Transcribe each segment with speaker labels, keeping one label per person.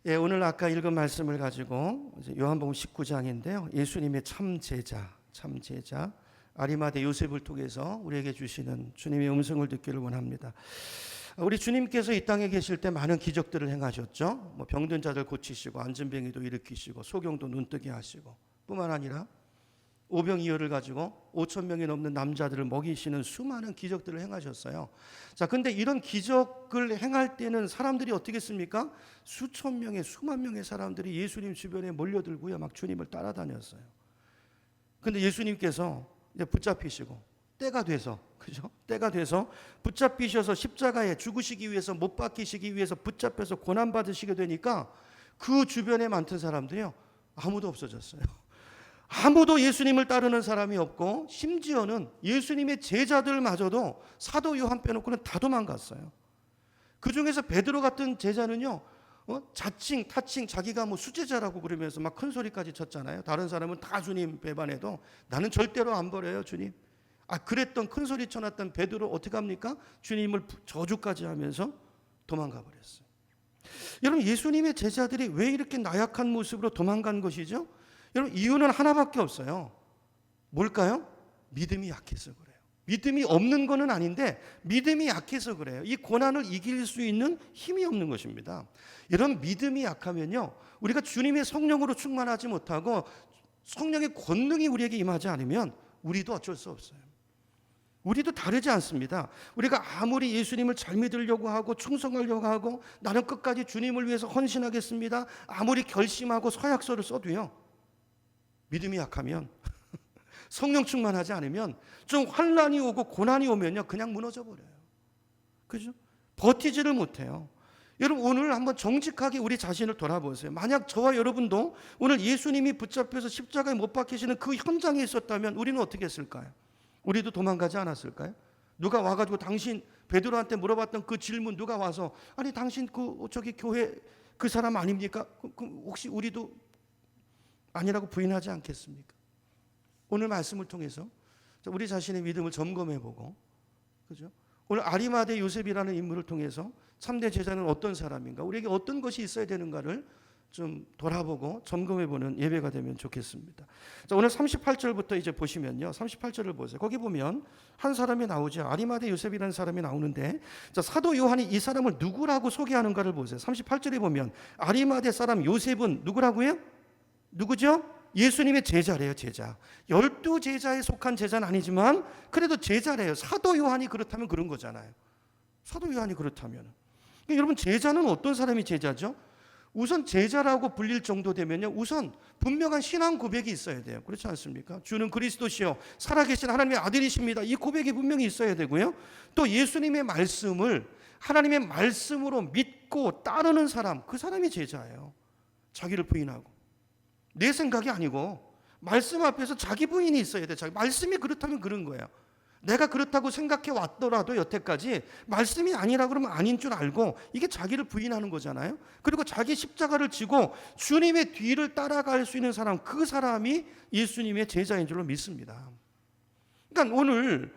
Speaker 1: 예, 오늘 아까 읽은 말씀을 가지고 이제 요한복음 19장인데요. 예수님의 참 제자 아리마대 요셉을 통해서 우리에게 주시는 주님의 음성을 듣기를 원합니다. 우리 주님께서 이 땅에 계실 때 많은 기적들을 행하셨죠. 병든 자들 고치시고 안진뱅이도 일으키시고 소경도 눈뜨게 하시고 뿐만 아니라 오병이어를 가지고 5천 명이 넘는 남자들을 먹이시는 수많은 기적들을 행하셨어요. 자, 근데 이런 기적을 행할 때는 사람들이 어떻게 했습니까? 수천 명의 수만 명의 사람들이 예수님 주변에 몰려들고요, 막 주님을 따라다녔어요. 근데 예수님께서 이제 붙잡히시고 때가 돼서, 그죠? 때가 돼서 붙잡히셔서 십자가에 죽으시기 위해서, 못 박히시기 위해서 붙잡혀서 고난 받으시게 되니까 그 주변에 많던 사람들이요, 아무도 없어졌어요. 아무도 예수님을 따르는 사람이 없고, 심지어는 예수님의 제자들마저도 사도 요한 빼놓고는 다 도망갔어요. 그 중에서 베드로 같은 제자는요, 자칭 타칭 자기가 수제자라고 그러면서 막 큰 소리까지 쳤잖아요. 다른 사람은 다 주님 배반해도 나는 절대로 안 버려요, 주님. 그랬던 큰 소리 쳐놨던 베드로 어떻게 합니까? 주님을 저주까지 하면서 도망가 버렸어요. 여러분, 예수님의 제자들이 왜 이렇게 나약한 모습으로 도망간 것이죠? 여러분, 이유는 하나밖에 없어요. 뭘까요? 믿음이 약해서 그래요. 믿음이 없는 것은 아닌데 믿음이 약해서 그래요. 이 고난을 이길 수 있는 힘이 없는 것입니다. 여러분, 믿음이 약하면요, 우리가 주님의 성령으로 충만하지 못하고 성령의 권능이 우리에게 임하지 않으면 우리도 어쩔 수 없어요. 우리도 다르지 않습니다. 우리가 아무리 예수님을 잘 믿으려고 하고 충성하려고 하고 나는 끝까지 주님을 위해서 헌신하겠습니다, 아무리 결심하고 서약서를 써도요, 믿음이 약하면 성령 충만하지 않으면 좀 환난이 오고 고난이 오면요, 그냥 무너져 버려요. 그죠? 버티지를 못해요. 여러분, 오늘 한번 정직하게 우리 자신을 돌아보세요. 만약 저와 여러분도 오늘 예수님이 붙잡혀서 십자가에 못 박히시는 그 현장에 있었다면 우리는 어떻게 했을까요? 우리도 도망가지 않았을까요? 누가 와가지고 당신 베드로한테 물어봤던 그 질문, 누가 와서 아니 당신 저기 교회 그 사람 아닙니까? 혹시 우리도 아니라고 부인하지 않겠습니까? 오늘 말씀을 통해서 우리 자신의 믿음을 점검해보고, 그죠? 오늘 아리마대 요셉이라는 인물을 통해서 참된 제자는 어떤 사람인가, 우리에게 어떤 것이 있어야 되는가를 좀 돌아보고 점검해보는 예배가 되면 좋겠습니다. 자, 오늘 38절부터 이제 보시면요, 38절을 보세요. 거기 보면 한 사람이 나오죠. 아리마대 요셉이라는 사람이 나오는데, 자, 사도 요한이 이 사람을 누구라고 소개하는가를 보세요. 38절에 보면 아리마대 사람 요셉은 누구라고요? 누구죠? 예수님의 제자래요, 제자. 12제자에 속한 제자는 아니지만 그래도 제자래요. 사도 요한이 그렇다면 그런 거잖아요. 사도 요한이 그렇다면. 그러니까 여러분, 제자는 어떤 사람이 제자죠? 우선 제자라고 불릴 정도 되면요, 우선 분명한 신앙 고백이 있어야 돼요. 그렇지 않습니까? 주는 그리스도시요 살아계신 하나님의 아들이십니다. 이 고백이 분명히 있어야 되고요. 또 예수님의 말씀을 하나님의 말씀으로 믿고 따르는 사람, 그 사람이 제자예요. 자기를 부인하고. 내 생각이 아니고 말씀 앞에서 자기 부인이 있어야 돼. 말씀이 그렇다면 그런 거예요. 내가 그렇다고 생각해 왔더라도 여태까지 말씀이 아니라 그러면 아닌 줄 알고, 이게 자기를 부인하는 거잖아요. 그리고 자기 십자가를 지고 주님의 뒤를 따라갈 수 있는 사람, 그 사람이 예수님의 제자인 줄로 믿습니다. 그러니까 오늘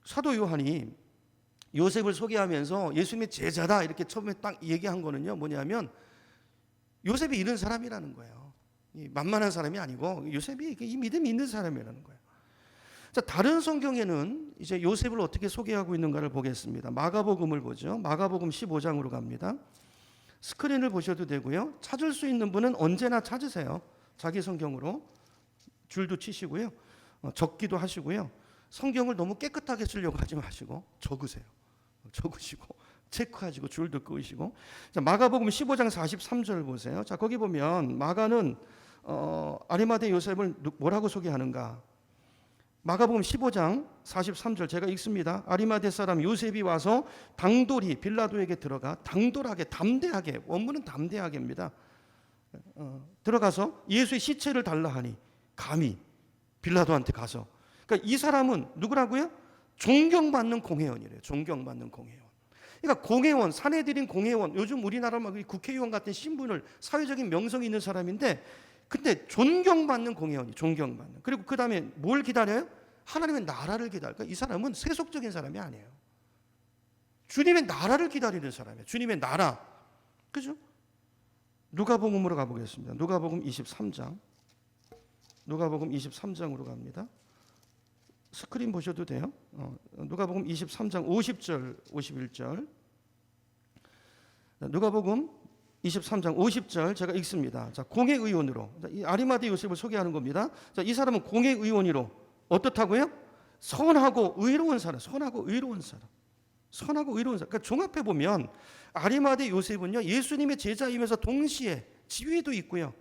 Speaker 1: 사도 요한이 요셉을 소개하면서 예수님의 제자다 이렇게 처음에 딱 얘기한 거는요, 뭐냐면 요셉이 이런 사람이라는 거예요. 만만한 사람이 아니고 요셉이 이 믿음이 있는 사람이라는 거예요. 자, 다른 성경에는 이제 요셉을 어떻게 소개하고 있는가를 보겠습니다. 마가복음을 보죠. 마가복음 15장으로 갑니다. 스크린을 보셔도 되고요. 찾을 수 있는 분은 언제나 찾으세요. 자기 성경으로 줄도 치시고요. 적기도 하시고요. 성경을 너무 깨끗하게 쓰려고 하지 마시고 적으세요. 적으시고 체크하시고 줄도 끄시고. 자, 마가복음 15장 43절 보세요. 자, 거기 보면 마가는 아리마대 요셉을 뭐라고 소개하는가? 마가복음 15장 43절 제가 읽습니다. 아리마대 사람 요셉이 와서 당돌이 빌라도에게 들어가, 당돌하게, 담대하게, 원문은 담대하게입니다. 들어가서 예수의 시체를 달라 하니 감히 빌라도한테 가서. 그러니까 이 사람은 누구라고요? 존경받는 공회원이래요. 존경받는 공회원. 그러니까 공회원, 사내들인 공회원, 요즘 우리나라 국회의원 같은 신분을, 사회적인 명성이 있는 사람인데, 근데 존경받는 공회원이, 존경받는. 그리고 그 다음에 뭘 기다려요? 하나님의 나라를 기다려. 그러니까 이 사람은 세속적인 사람이 아니에요. 주님의 나라를 기다리는 사람이에요. 주님의 나라. 그죠? 누가복음으로 가보겠습니다. 누가복음 23장. 누가복음 23장으로 갑니다. 스크린 보셔도 돼요. 누가복음 23장 50절, 51절. 누가복음 23장 50절 제가 읽습니다. 자, 공회의원으로. 이 아리마대 요셉을 소개하는 겁니다. 자, 이 사람은 공회의원으로 어떻다고요? 선하고 의로운 사람. 선하고 의로운 사람. 선하고 의로운 사람. 그러니까 종합해 보면 아리마대 요셉은요, 예수님의 제자이면서 동시에 지위도 있고요,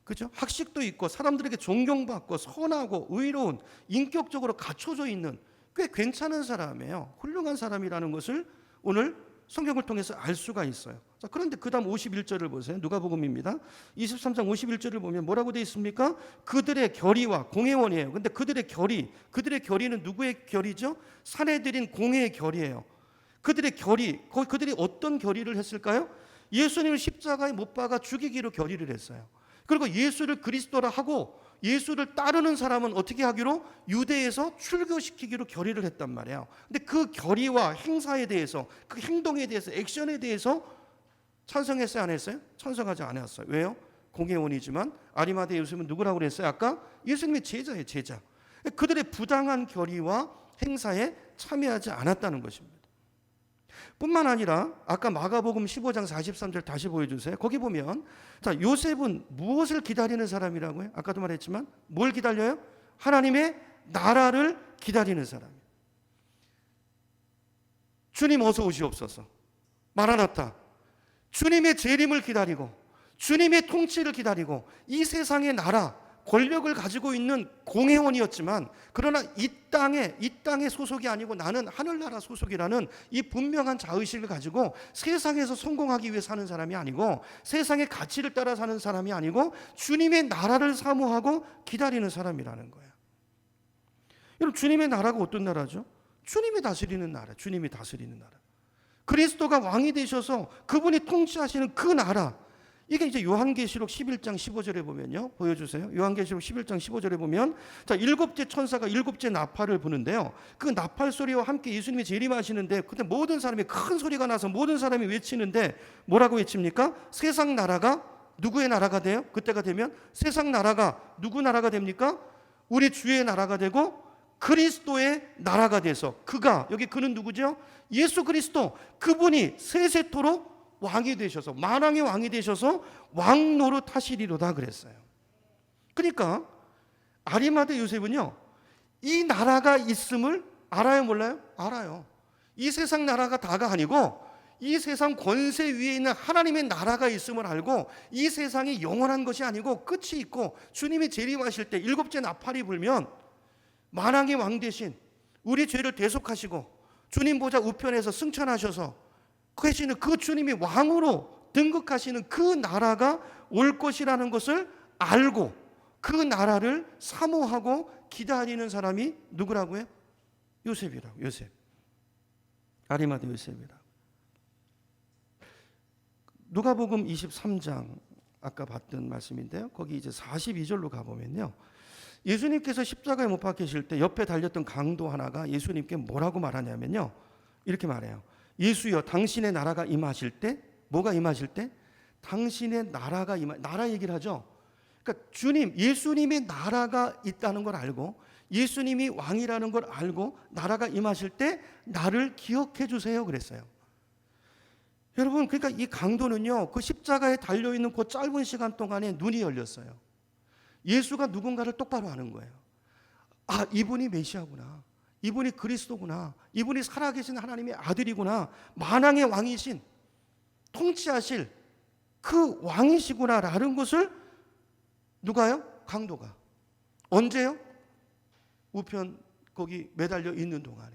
Speaker 1: 그죠? 학식도 있고 사람들에게 존경받고 선하고 의로운, 인격적으로 갖춰져 있는 꽤 괜찮은 사람이에요. 훌륭한 사람이라는 것을 오늘 성경을 통해서 알 수가 있어요. 자, 그런데 그 다음 51절을 보세요. 누가복음입니다. 23장 51절을 보면 뭐라고 되어 있습니까? 그들의 결의와 공회원이에요. 근데 그들의 결의는 누구의 결의죠? 사내들인 공회의 결의예요. 그들의 결의, 그들이 어떤 결의를 했을까요? 예수님을 십자가에 못 박아 죽이기로 결의를 했어요. 그리고 예수를 그리스도라 하고 예수를 따르는 사람은 어떻게 하기로? 유대에서 출교시키기로 결의를 했단 말이에요. 근데 그 결의와 행사에 대해서, 그 행동에 대해서, 액션에 대해서 찬성했어요, 안 했어요? 찬성하지 않았어요. 왜요? 공회원이지만 아리마대 요셉은 누구라고 그랬어요? 아까 예수님의 제자예요, 제자. 그들의 부당한 결의와 행사에 참여하지 않았다는 것입니다. 뿐만 아니라 아까 마가복음 15장 43절 다시 보여주세요. 거기 보면, 자, 요셉은 무엇을 기다리는 사람이라고요? 아까도 말했지만 뭘 기다려요? 하나님의 나라를 기다리는 사람이에요. 주님 어서 오시옵소서. 마라나타. 주님의 재림을 기다리고 주님의 통치를 기다리고 이 세상의 나라, 권력을 가지고 있는 공회원이었지만, 그러나 이 땅의 소속이 아니고 나는 하늘나라 소속이라는 이 분명한 자의식을 가지고 세상에서 성공하기 위해 사는 사람이 아니고, 세상의 가치를 따라 사는 사람이 아니고 주님의 나라를 사모하고 기다리는 사람이라는 거예요. 여러분, 주님의 나라가 어떤 나라죠? 주님이 다스리는 나라, 주님이 다스리는 나라. 그리스도가 왕이 되셔서 그분이 통치하시는 그 나라, 이게 이제 요한계시록 11장 15절에 보면요, 보여주세요. 요한계시록 11장 15절에 보면, 자, 일곱째 천사가 일곱째 나팔을 부는데요, 그 나팔 소리와 함께 예수님이 재림하시는데, 그때 모든 사람이 큰 소리가 나서 모든 사람이 외치는데 뭐라고 외칩니까? 세상 나라가 누구의 나라가 돼요? 그때가 되면 세상 나라가 누구 나라가 됩니까? 우리 주의 나라가 되고 그리스도의 나라가 돼서, 그가, 여기 그는 누구죠? 예수 그리스도, 그분이 세세토록 왕이 되셔서, 만왕의 왕이 되셔서 왕 노릇 하시리로다 그랬어요. 그러니까 아리마대 요셉은요, 이 나라가 있음을 알아요, 몰라요? 알아요. 이 세상 나라가 다가 아니고 이 세상 권세 위에 있는 하나님의 나라가 있음을 알고, 이 세상이 영원한 것이 아니고 끝이 있고 주님이 재림하실 때 일곱째 나팔이 불면 만왕의 왕 대신 우리 죄를 대속하시고 주님 보좌 우편에서 승천하셔서 계시는 그 주님이 왕으로 등극하시는 그 나라가 올 것이라는 것을 알고 그 나라를 사모하고 기다리는 사람이 누구라고요? 요셉이라고. 요셉. 아리마대 요셉이라고. 누가복음 23장 아까 봤던 말씀인데요, 거기 이제 42절로 가보면요, 예수님께서 십자가에 못 박히실 때 옆에 달렸던 강도 하나가 예수님께 뭐라고 말하냐면요, 이렇게 말해요. 예수여, 당신의 나라가 임하실 때, 뭐가 임하실 때? 당신의 나라가 나라 얘기를 하죠. 그러니까 주님, 예수님의 나라가 있다는 걸 알고, 예수님이 왕이라는 걸 알고 나라가 임하실 때 나를 기억해 주세요 그랬어요. 여러분, 그러니까 이 강도는요, 그 십자가에 달려있는 그 짧은 시간 동안에 눈이 열렸어요. 예수가 누군가를 똑바로 아는 거예요. 아, 이분이 메시아구나, 이분이 그리스도구나, 이분이 살아계신 하나님의 아들이구나, 만왕의 왕이신, 통치하실 그 왕이시구나라는 것을 누가요? 강도가. 언제요? 우편 거기 매달려 있는 동안에.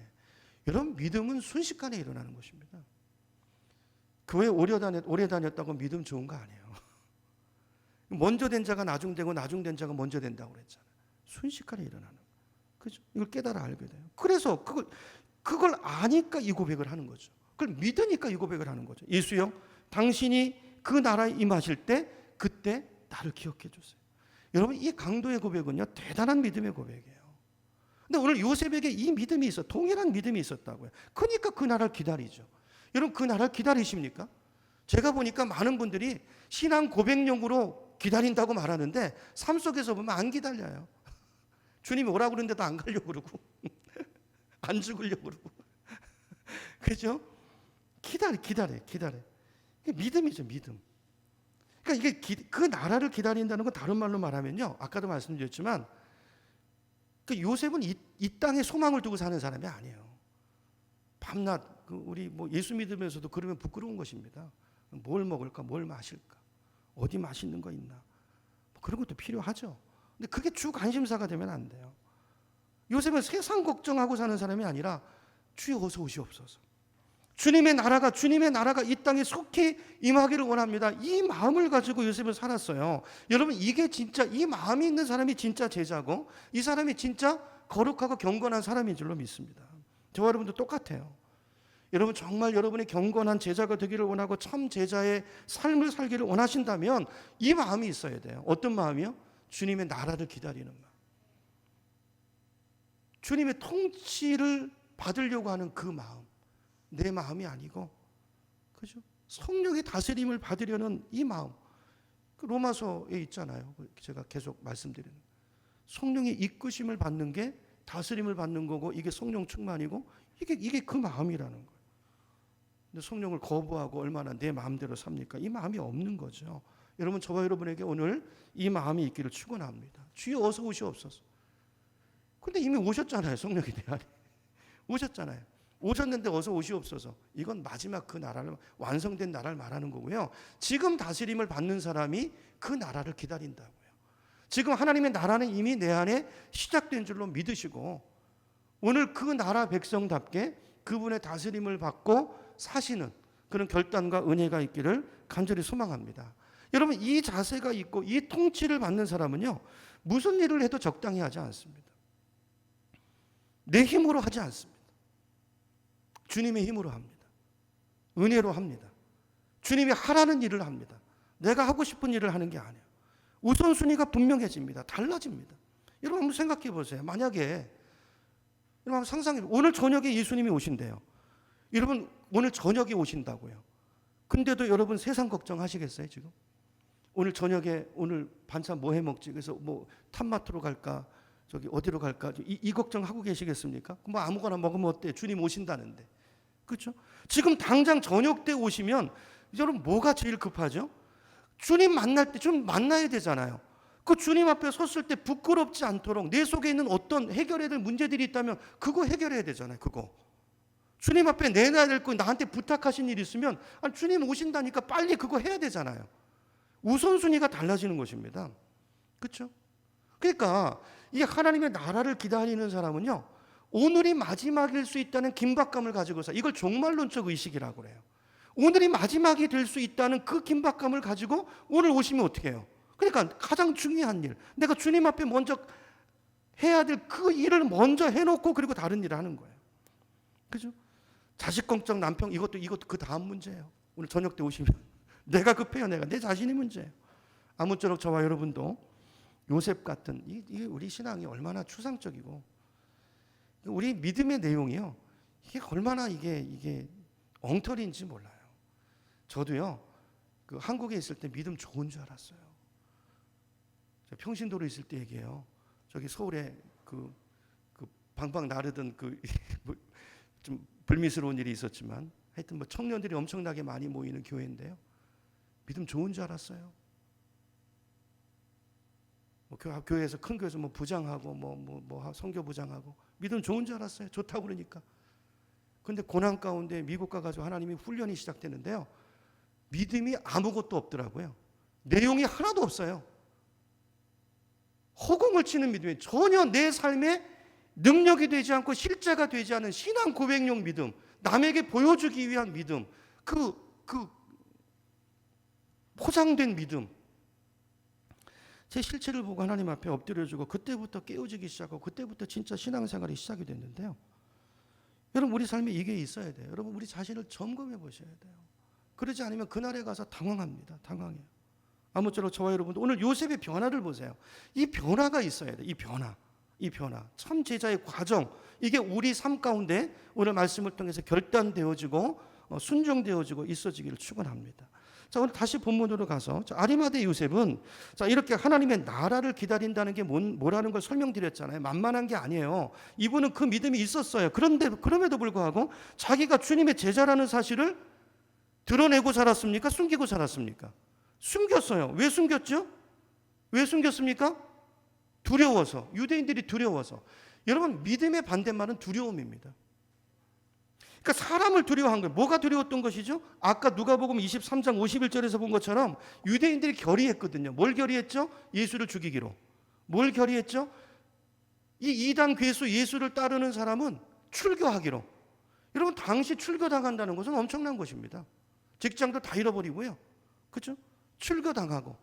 Speaker 1: 여러분, 믿음은 순식간에 일어나는 것입니다. 교회 오래 다녔다고 믿음 좋은 거 아니에요. 먼저 된 자가 나중 되고 나중 된 자가 먼저 된다고 그랬잖아요. 순식간에 일어나는. 그죠? 이걸 깨달아 알게 돼요. 그래서 그걸 아니까 이 고백을 하는 거죠. 그걸 믿으니까 이 고백을 하는 거죠. 예수여, 당신이 그 나라에 임하실 때 그때 나를 기억해 주세요. 여러분, 이 강도의 고백은요, 대단한 믿음의 고백이에요. 근데 오늘 요셉에게 이 믿음이 동일한 믿음이 있었다고요. 그러니까 그 나라를 기다리죠. 여러분, 그 나라를 기다리십니까? 제가 보니까 많은 분들이 신앙 고백용으로 기다린다고 말하는데 삶 속에서 보면 안 기다려요. 주님이 오라고 그러는데도 안 가려고 그러고 안 죽으려고 그러고 그죠? 기다려. 이게 믿음이죠, 믿음. 그러니까 이게 그 나라를 기다린다는 건 다른 말로 말하면요, 아까도 말씀드렸지만 그 요셉은 이 땅에 소망을 두고 사는 사람이 아니에요. 밤낮 우리 뭐 예수 믿으면서도 그러면 부끄러운 것입니다. 뭘 먹을까, 뭘 마실까, 어디 맛있는 거 있나, 뭐 그런 것도 필요하죠. 근데 그게 주 관심사가 되면 안 돼요. 요셉은 세상 걱정하고 사는 사람이 아니라 주여 어서 오시옵소서. 주님의 나라가 이 땅에 속히 임하기를 원합니다. 이 마음을 가지고 요셉은 살았어요. 여러분, 이게 진짜 이 마음이 있는 사람이 진짜 제자고 이 사람이 진짜 거룩하고 경건한 사람인 줄로 믿습니다. 저와 여러분도 똑같아요. 여러분 정말 여러분의 경건한 제자가 되기를 원하고 참 제자의 삶을 살기를 원하신다면 이 마음이 있어야 돼요. 어떤 마음이요? 주님의 나라를 기다리는 마음. 주님의 통치를 받으려고 하는 그 마음. 내 마음이 아니고, 그죠? 성령의 다스림을 받으려는 이 마음. 그 로마서에 있잖아요. 제가 계속 말씀드리는. 성령의 이끄심을 받는 게 다스림을 받는 거고, 이게 성령 충만이고, 이게 그 마음이라는 거예요. 근데 성령을 거부하고 얼마나 내 마음대로 삽니까? 이 마음이 없는 거죠. 여러분, 저와 여러분에게 오늘 이 마음이 있기를 축원합니다. 주여 어서 오시옵소서. 근데 이미 오셨잖아요. 성령이 내 안에 오셨잖아요. 오셨는데 어서 오시옵소서. 이건 마지막 그 나라를, 완성된 나라를 말하는 거고요. 지금 다스림을 받는 사람이 그 나라를 기다린다고요. 지금 하나님의 나라는 이미 내 안에 시작된 줄로 믿으시고 오늘 그 나라 백성답게 그분의 다스림을 받고 사시는 그런 결단과 은혜가 있기를 간절히 소망합니다. 여러분, 이 자세가 있고 이 통치를 받는 사람은요, 무슨 일을 해도 적당히 하지 않습니다. 내 힘으로 하지 않습니다. 주님의 힘으로 합니다. 은혜로 합니다. 주님이 하라는 일을 합니다. 내가 하고 싶은 일을 하는 게 아니에요. 우선순위가 분명해집니다. 달라집니다. 여러분 한번 생각해 보세요. 만약에 여러분 상상해, 오늘 저녁에 예수님이 오신대요. 여러분 오늘 저녁에 오신다고요. 근데도 여러분 세상 걱정하시겠어요 지금? 오늘 저녁에 오늘 반찬 뭐 해 먹지? 그래서 뭐 탑마트로 갈까? 저기 어디로 갈까? 이 걱정하고 계시겠습니까? 뭐 아무거나 먹으면 어때? 주님 오신다는데. 그렇죠? 지금 당장 저녁 때 오시면 여러분 뭐가 제일 급하죠? 주님 만날 때 좀 만나야 되잖아요. 그 주님 앞에 섰을 때 부끄럽지 않도록 내 속에 있는 어떤 해결해야 될 문제들이 있다면 그거 해결해야 되잖아요. 그거. 주님 앞에 내놔야 될 거, 나한테 부탁하신 일이 있으면 아니, 주님 오신다니까 빨리 그거 해야 되잖아요. 우선순위가 달라지는 것입니다. 그렇죠? 그러니까 이 하나님의 나라를 기다리는 사람은요, 오늘이 마지막일 수 있다는 긴박감을 가지고 살, 이걸 종말론적 의식이라고 그래요. 오늘이 마지막이 될 수 있다는 그 긴박감을 가지고 오늘 오시면 어떻게 해요? 그러니까 가장 중요한 일, 내가 주님 앞에 먼저 해야 될 그 일을 먼저 해놓고 그리고 다른 일을 하는 거예요. 그죠? 자식 걱정, 남편, 이것도 그 다음 문제예요. 오늘 저녁 때 오시면 내가 급해요. 내 자신이 문제예요. 아무쪼록 저와 여러분도 요셉 같은 이 우리 신앙이 얼마나 추상적이고 우리 믿음의 내용이요, 이게 얼마나 이게 엉터리인지 몰라요. 저도요, 그 한국에 있을 때 믿음 좋은 줄 알았어요. 저 평신도로 있을 때 얘기해요. 저기 서울에 그 방방 나르던 좀 불미스러운 일이 있었지만 하여튼 뭐 청년들이 엄청나게 많이 모이는 교회인데요, 믿음 좋은 줄 알았어요. 뭐 교회에서 큰 교회에서 뭐 부장하고 뭐 선교 부장하고 믿음 좋은 줄 알았어요. 좋다고 그러니까. 근데 고난 가운데 미국 가가지고 하나님이 훈련이 시작되는데요, 믿음이 아무것도 없더라고요. 내용이 하나도 없어요. 허공을 치는 믿음이 전혀 내 삶에 능력이 되지 않고 실제가 되지 않은 신앙 고백용 믿음, 남에게 보여주기 위한 믿음, 그 포장된 믿음. 제 실체를 보고 하나님 앞에 엎드려주고 그때부터 깨어지기 시작하고 그때부터 진짜 신앙생활이 시작이 됐는데요, 여러분 우리 삶에 이게 있어야 돼요. 여러분 우리 자신을 점검해 보셔야 돼요. 그러지 않으면 그날에 가서 당황합니다. 당황해요. 아무쪼록 저와 여러분도 오늘 요셉의 변화를 보세요. 이 변화가 있어야 돼요. 이 변화. 참 제자의 과정, 이게 우리 삶 가운데 오늘 말씀을 통해서 결단되어지고 순종되어지고 있어지기를 축원합니다. 자, 오늘 다시 본문으로 가서 아리마대 요셉은 자, 이렇게 하나님의 나라를 기다린다는 게 뭐라는 걸 설명드렸잖아요. 만만한 게 아니에요. 이분은 그 믿음이 있었어요. 그런데 그럼에도 불구하고 자기가 주님의 제자라는 사실을 드러내고 살았습니까? 숨기고 살았습니까? 숨겼어요. 왜 숨겼죠? 왜 숨겼습니까? 두려워서. 유대인들이 두려워서. 여러분, 믿음의 반대말은 두려움입니다. 그러니까 사람을 두려워한 거예요. 뭐가 두려웠던 것이죠? 아까 누가복음 23장 51절에서 본 것처럼 유대인들이 결의했거든요. 뭘 결의했죠? 예수를 죽이기로. 뭘 결의했죠? 이 이단 괴수 예수를 따르는 사람은 출교하기로. 여러분, 당시 출교당한다는 것은 엄청난 것입니다. 직장도 다 잃어버리고요. 그렇죠? 출교당하고.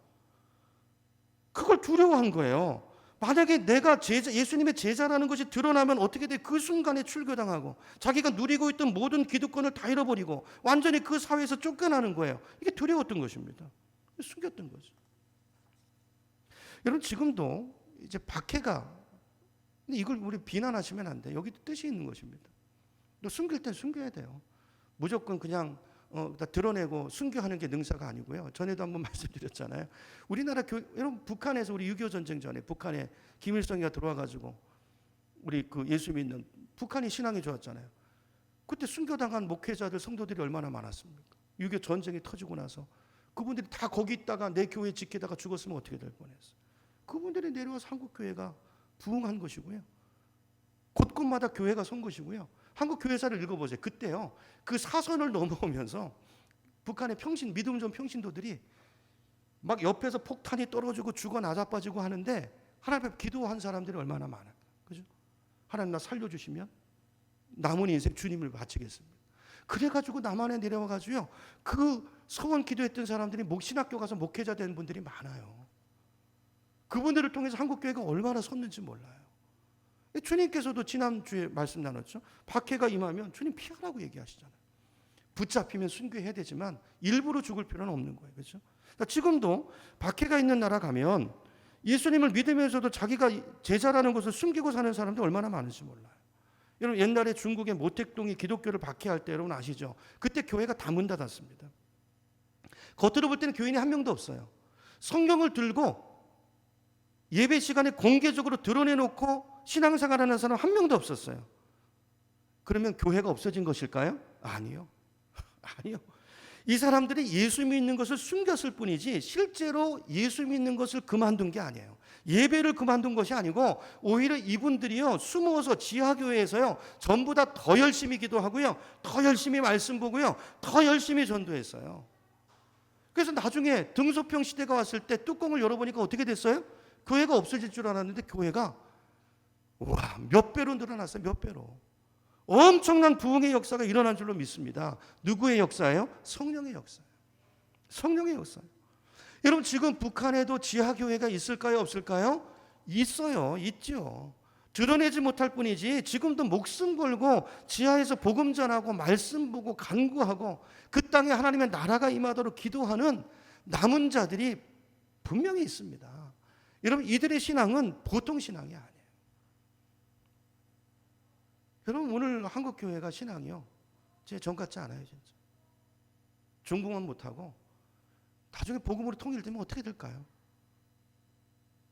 Speaker 1: 그걸 두려워한 거예요. 만약에 내가 예수님의 제자라는 것이 드러나면 어떻게 돼? 그 순간에 출교당하고 자기가 누리고 있던 모든 기득권을 다 잃어버리고 완전히 그 사회에서 쫓겨나는 거예요. 이게 두려웠던 것입니다. 숨겼던 거죠. 여러분, 지금도 이제 박해가, 근데 이걸 우리 비난하시면 안 돼요. 여기도 뜻이 있는 것입니다. 또 숨길 땐 숨겨야 돼요. 무조건 그냥 다 드러내고 순교하는 게 능사가 아니고요. 전에도 한번 말씀드렸잖아요. 우리나라 여러분, 북한에서 우리 6.25 전쟁 전에 북한에 김일성이가 들어와가지고 우리 그 예수 믿는 북한이 신앙이 좋았잖아요. 그때 순교당한 목회자들 성도들이 얼마나 많았습니까? 6.25 전쟁이 터지고 나서 그분들이 다 거기 있다가 내 교회 지키다가 죽었으면 어떻게 될 뻔했어요. 그분들이 내려와서 한국 교회가 부흥한 것이고요. 곳곳마다 교회가 선 것이고요. 한국 교회사를 읽어보세요. 그때요, 그 사선을 넘어오면서 북한의 믿음 좋은 평신도들이 막 옆에서 폭탄이 떨어지고 죽어 나자빠지고 하는데 하나님 앞에 기도한 사람들이 얼마나 많아요. 그죠? 하나님 나 살려주시면 남은 인생 주님을 바치겠습니다. 그래가지고 남한에 내려와가지고요, 그 서원 기도했던 사람들이 신학교 가서 목회자 된 분들이 많아요. 그분들을 통해서 한국 교회가 얼마나 섰는지 몰라요. 주님께서도 지난주에 말씀 나눴죠. 박해가 임하면 주님 피하라고 얘기하시잖아요. 붙잡히면 순교해야 되지만 일부러 죽을 필요는 없는 거예요. 그렇죠? 그러니까 지금도 박해가 있는 나라 가면 예수님을 믿으면서도 자기가 제자라는 것을 숨기고 사는 사람들 얼마나 많은지 몰라요. 여러분, 옛날에 중국의 모택동이 기독교를 박해할 때 여러분 아시죠? 그때 교회가 다 문 닫았습니다. 겉으로 볼 때는 교인이 한 명도 없어요. 성경을 들고 예배 시간에 공개적으로 드러내놓고 신앙생활하는 사람 한 명도 없었어요. 그러면 교회가 없어진 것일까요? 아니요. 아니요. 이 사람들이 예수 믿는 것을 숨겼을 뿐이지 실제로 예수 믿는 것을 그만둔 게 아니에요. 예배를 그만둔 것이 아니고 오히려 이분들이요, 숨어서 지하교회에서요 전부 다 더 열심히 기도하고요, 더 열심히 말씀 보고요, 더 열심히 전도했어요. 그래서 나중에 등소평 시대가 왔을 때 뚜껑을 열어보니까 어떻게 됐어요? 교회가 없어질 줄 알았는데 교회가 몇 배로 늘어났어요. 몇 배로. 엄청난 부흥의 역사가 일어난 줄로 믿습니다. 누구의 역사예요? 성령의 역사예요. 성령의 역사예요. 여러분, 지금 북한에도 지하교회가 있을까요? 없을까요? 있어요. 있죠. 드러내지 못할 뿐이지 지금도 목숨 걸고 지하에서 복음 전하고 말씀 보고 간구하고 그 땅에 하나님의 나라가 임하도록 기도하는 남은 자들이 분명히 있습니다. 여러분, 이들의 신앙은 보통 신앙이 아니에요. 여러분, 오늘 한국 교회가 신앙이요, 제 전 같지 않아요. 진짜 중국만 못하고 나중에 복음으로 통일되면 어떻게 될까요?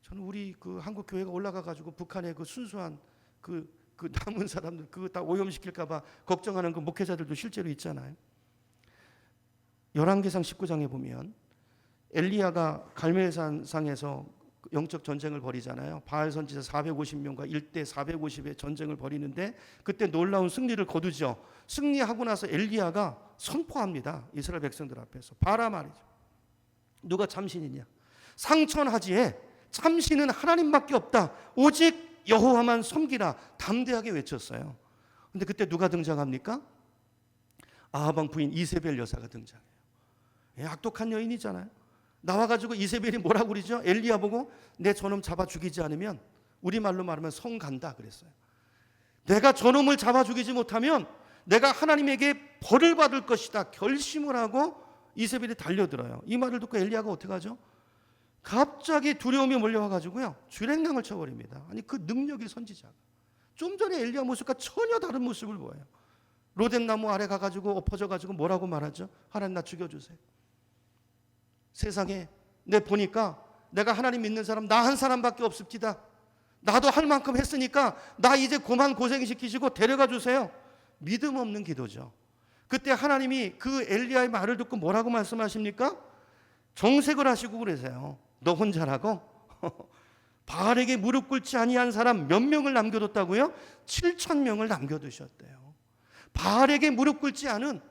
Speaker 1: 저는 우리 그 한국 교회가 올라가 가지고 북한의 그 순수한 그 남은 사람들 그거 다 오염시킬까봐 걱정하는 그 목회자들도 실제로 있잖아요. 열왕기상 19장에 보면 엘리야가 갈멜산상에서 영적 전쟁을 벌이잖아요. 바알 선지자 450명과 일대 450의 전쟁을 벌이는데 그때 놀라운 승리를 거두죠. 승리하고 나서 엘리야가 선포합니다. 이스라엘 백성들 앞에서. 봐라 말이죠. 누가 참신이냐? 상천하지에 참신은 하나님밖에 없다. 오직 여호와만 섬기라. 담대하게 외쳤어요. 근데 그때 누가 등장합니까? 아하방 부인 이세벨 여사가 등장해요. 악독한 여인이잖아요. 나와가지고 이세벨이 뭐라고 그러죠? 엘리야 보고 내 저놈 잡아 죽이지 않으면, 우리말로 말하면 성 간다 그랬어요. 내가 저놈을 잡아 죽이지 못하면 내가 하나님에게 벌을 받을 것이다 결심을 하고 이세벨이 달려들어요. 이 말을 듣고 엘리야가 어떻게 하죠? 갑자기 두려움이 몰려와가지고요 주랭랑을 쳐버립니다. 아니, 그 능력의 선지자가 좀 전에 엘리야 모습과 전혀 다른 모습을 보여요. 로뎀나무 아래 가가지고 엎어져가지고 뭐라고 말하죠? 하나님 나 죽여주세요. 세상에 내 보니까 내가 하나님 믿는 사람 나 한 사람밖에 없습니다. 나도 할 만큼 했으니까 나 이제 그만 고생시키시고 데려가 주세요. 믿음 없는 기도죠. 그때 하나님이 그 엘리야의 말을 듣고 뭐라고 말씀하십니까? 정색을 하시고 그러세요. 너 혼자라고? 바알에게 무릎 꿇지 아니한 사람 몇 명을 남겨뒀다고요? 7,000명을 남겨두셨대요. 바알에게 무릎 꿇지 않은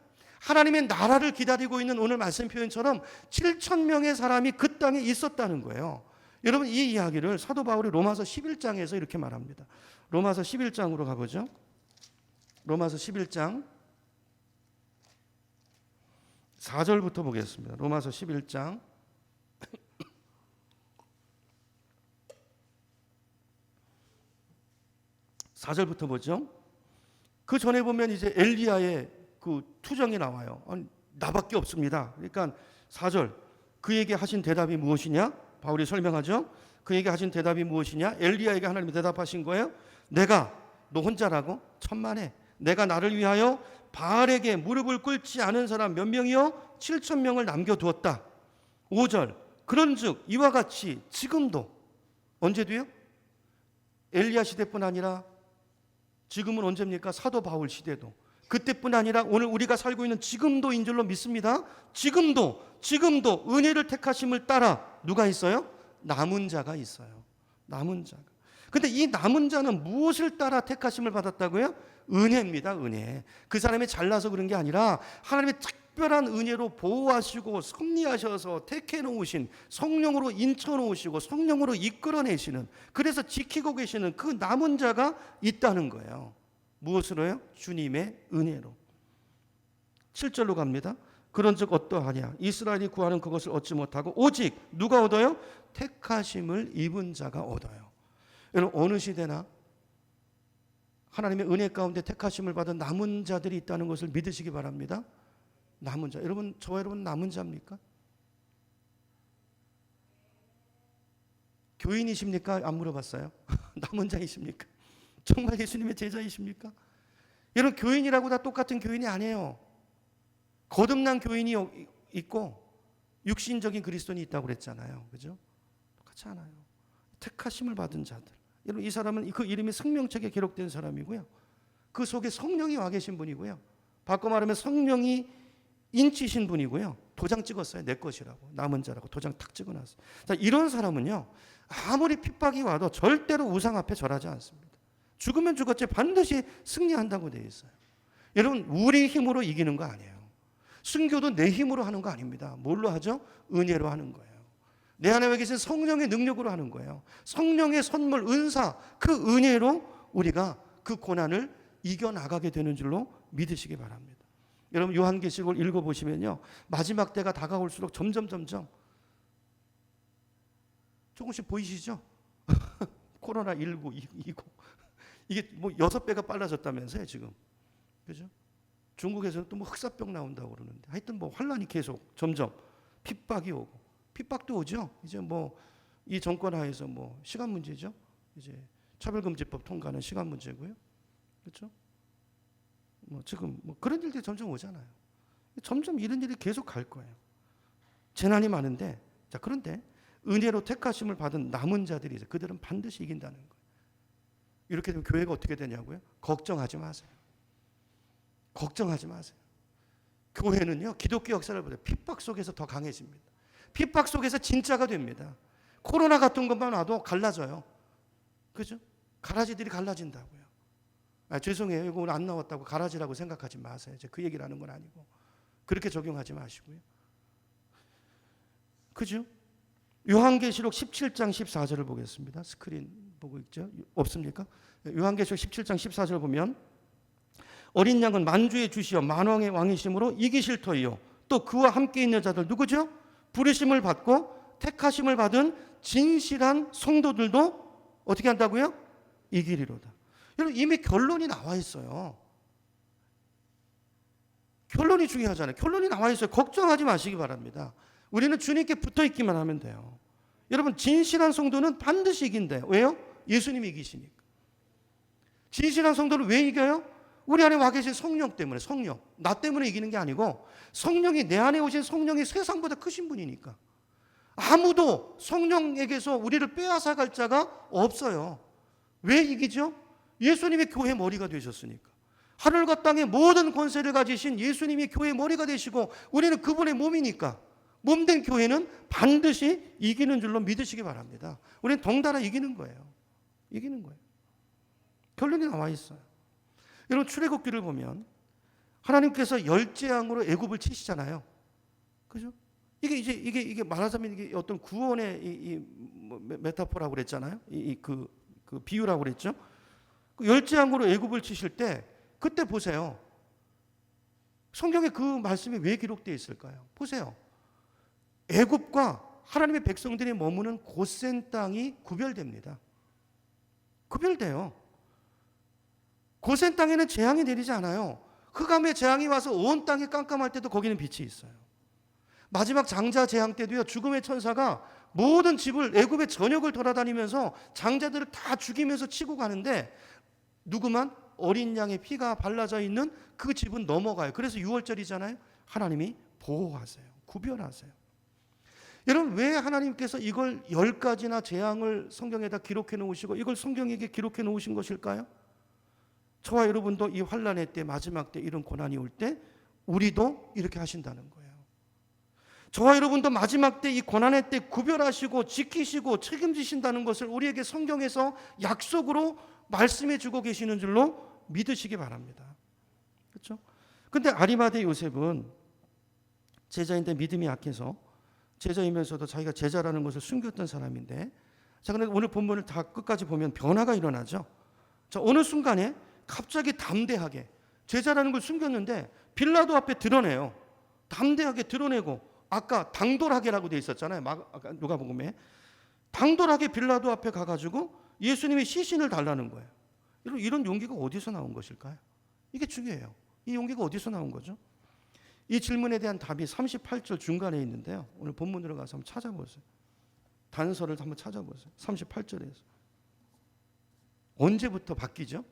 Speaker 1: 하나님의 나라를 기다리고 있는 오늘 말씀 표현처럼 7,000명의 사람이 그 땅에 있었다는 거예요. 여러분 이 이야기를 사도 바울이 로마서 11장에서 이렇게 말합니다. 로마서 11장으로 가보죠. 로마서 11장 4절부터 보겠습니다. 로마서 11장 4절부터 보죠. 그 전에 보면 이제 엘리야의 그 투정이 나와요. 아니, 나밖에 없습니다. 그러니까 4절 그에게 하신 대답이 무엇이냐? 바울이 설명하죠. 그에게 하신 대답이 무엇이냐? 엘리야에게 하나님이 대답하신 거예요. 내가 너 혼자라고? 천만에 내가 나를 위하여 바알에게 무릎을 꿇지 않은 사람 몇 명이요? 7,000명을 남겨두었다. 5절 그런즉 이와 같이 지금도 언제도요? 엘리야 시대뿐 아니라 지금은 언제입니까? 사도 바울 시대도 그때뿐 아니라 오늘 우리가 살고 있는 지금도인 줄로 믿습니다. 지금도 은혜를 택하심을 따라 누가 있어요? 남은 자가 있어요. 남은 자가. 근데 이 남은 자는 무엇을 따라 택하심을 받았다고요? 은혜입니다. 은혜. 그 사람이 잘나서 그런 게 아니라 하나님의 특별한 은혜로 보호하시고 섭리하셔서 택해 놓으신 성령으로 인쳐 놓으시고 성령으로 이끌어내시는 그래서 지키고 계시는 그 남은 자가 있다는 거예요. 무엇으로요? 주님의 은혜로. 7절로 갑니다. 그런즉 어떠하냐? 이스라엘이 구하는 그것을 얻지 못하고 오직 누가 얻어요? 택하심을 입은 자가 얻어요. 여러분 어느 시대나 하나님의 은혜 가운데 택하심을 받은 남은 자들이 있다는 것을 믿으시기 바랍니다. 남은 자. 여러분 저와 여러분 남은 자입니까? 교인이십니까? 안 물어봤어요. 남은 자이십니까? 정말 예수님의 제자이십니까? 여러분 교인이라고 다 똑같은 교인이 아니에요. 거듭난 교인이 있고 육신적인 그리스도인이 있다고 그랬잖아요. 그죠? 똑같지 않아요. 택하심을 받은 자들. 여러분 이 사람은 그 이름이 생명책에 기록된 사람이고요. 그 속에 성령이 와 계신 분이고요. 바꿔 말하면 성령이 인치신 분이고요. 도장 찍었어요. 내 것이라고. 남은 자라고 도장 탁 찍어놨어요. 자, 이런 사람은요. 아무리 핍박이 와도 절대로 우상 앞에 절하지 않습니다. 죽으면 죽었지 반드시 승리한다고 되어 있어요. 여러분 우리 힘으로 이기는 거 아니에요. 순교도 내 힘으로 하는 거 아닙니다. 뭘로 하죠? 은혜로 하는 거예요. 내 안에 계신 성령의 능력으로 하는 거예요. 성령의 선물, 은사, 그 은혜로 우리가 그 고난을 이겨나가게 되는 줄로 믿으시기 바랍니다. 여러분 요한계시록을 읽어보시면요. 마지막 때가 다가올수록 점점 조금씩 보이시죠? 코로나19, 20 이게 뭐 6배가 빨라졌다면서요 지금. 그죠? 중국에서는 또 뭐 흑사병 나온다고 그러는데 하여튼 뭐 환란이 계속 점점 핍박이 오고 핍박도 오죠. 이제 뭐 이 정권 하에서 뭐 시간 문제죠. 이제 차별금지법 통과는 시간 문제고요. 그렇죠? 뭐 지금 뭐 그런 일들이 점점 오잖아요. 점점 이런 일이 계속 갈 거예요. 재난이 많은데 자 그런데 은혜로 택하심을 받은 남은 자들이 있어요. 그들은 반드시 이긴다는 거예요. 이렇게 되면 교회가 어떻게 되냐고요? 걱정하지 마세요. 걱정하지 마세요. 교회는요 기독교 역사를 보세요. 핍박 속에서 더 강해집니다. 핍박 속에서 진짜가 됩니다. 코로나 같은 것만 와도 갈라져요. 그죠? 가라지들이 갈라진다고요. 죄송해요. 이거 오늘 안 나왔다고 가라지라고 생각하지 마세요. 이제 그 얘기를 하는 건 아니고 그렇게 적용하지 마시고요. 그죠? 요한계시록 17장 14절을 보겠습니다. 스크린 보고 있죠? 없습니까? 요한계시록 17장 14절 보면 어린 양은 만주의 주시여 만왕의 왕이심으로 이기실 터이요 또 그와 함께 있는 자들 누구죠? 부르심을 받고 택하심을 받은 진실한 성도들도 어떻게 한다고요? 이기리로다. 여러분 이미 결론이 나와 있어요. 결론이 중요하잖아요. 결론이 나와 있어요. 걱정하지 마시기 바랍니다. 우리는 주님께 붙어 있기만 하면 돼요. 여러분 진실한 성도는 반드시 이긴대요. 왜요? 예수님이 이기시니까. 진실한 성도는 왜 이겨요? 우리 안에 와 계신 성령 때문에, 성령. 나 때문에 이기는 게 아니고 성령이, 내 안에 오신 성령이 세상보다 크신 분이니까. 아무도 성령에게서 우리를 빼앗아 갈 자가 없어요. 왜 이기죠? 예수님이 교회 머리가 되셨으니까. 하늘과 땅의 모든 권세를 가지신 예수님이 교회의 머리가 되시고 우리는 그분의 몸이니까 몸된 교회는 반드시 이기는 줄로 믿으시기 바랍니다. 우리는 덩달아 이기는 거예요. 이기는 거예요. 결론이 나와 있어요. 여러분, 출애굽기를 보면 하나님께서 열재앙으로 애굽을 치시잖아요. 그죠? 이게 말하자면 이게 어떤 구원의 메타포라고 그랬잖아요. 그 비유라고 그랬죠. 그 열재앙으로 애굽을 치실 때 그때 보세요. 성경에 그 말씀이 왜 기록되어 있을까요? 보세요. 애굽과 하나님의 백성들이 머무는 고센 땅이 구별됩니다. 구별돼요. 고센 땅에는 재앙이 내리지 않아요. 흑암의 재앙이 와서 온 땅이 깜깜할 때도 거기는 빛이 있어요. 마지막 장자 재앙 때도요, 죽음의 천사가 모든 집을, 애굽의 전역을 돌아다니면서 장자들을 다 죽이면서 치고 가는데 누구만? 어린 양의 피가 발라져 있는 그 집은 넘어가요. 그래서 6월절이잖아요. 하나님이 보호하세요. 구별하세요. 여러분, 왜 하나님께서 이걸 10가지나 재앙을 성경에다 기록해 놓으시고 이걸 성경에게 기록해 놓으신 것일까요? 저와 여러분도 이 환난의 때, 마지막 때, 이런 고난이 올 때 우리도 이렇게 하신다는 거예요. 저와 여러분도 마지막 때, 이 고난의 때 구별하시고 지키시고 책임지신다는 것을 우리에게 성경에서 약속으로 말씀해 주고 계시는 줄로 믿으시기 바랍니다. 그렇죠? 근데 아리마대 요셉은 제자인데 믿음이 약해서, 제자이면서도 자기가 제자라는 것을 숨겼던 사람인데, 자, 근데 오늘 본문을 다 끝까지 보면 변화가 일어나죠. 자, 어느 순간에 갑자기 담대하게 제자라는 걸 숨겼는데 빌라도 앞에 드러내요. 담대하게 드러내고, 아까 당돌하게라고 돼 있었잖아요. 아까 누가복음에 당돌하게 빌라도 앞에 가가지고 예수님의 시신을 달라는 거예요. 이런 용기가 어디서 나온 것일까요? 이게 중요해요. 이 용기가 어디서 나온 거죠? 이 질문에 대한 답이 38절 중간에 있는데요. 오늘 본문으로 가서 한번 찾아보세요. 단서를 한번 찾아보세요. 38절에서 언제부터 바뀌죠?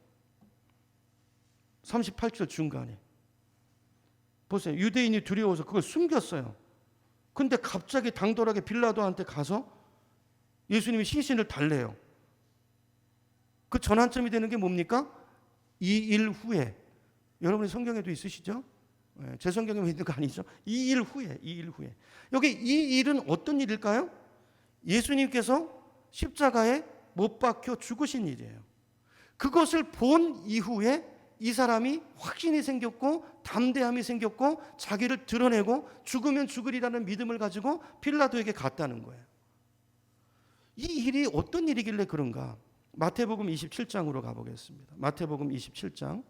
Speaker 1: 38절 중간에 보세요. 유대인이 두려워서 그걸 숨겼어요. 근데 갑자기 당돌하게 빌라도한테 가서 예수님이 시신을 달래요. 그 전환점이 되는 게 뭡니까? 이 일 후에. 여러분의 성경에도 있으시죠? 제 성경에 있는 거 아니죠? 이 일 후에. 여기 이 일은 어떤 일일까요? 예수님께서 십자가에 못 박혀 죽으신 일이에요. 그것을 본 이후에 이 사람이 확신이 생겼고 담대함이 생겼고 자기를 드러내고 죽으면 죽으리라는 믿음을 가지고 빌라도에게 갔다는 거예요. 이 일이 어떤 일이길래 그런가? 마태복음 27장으로 가보겠습니다. 마태복음 27장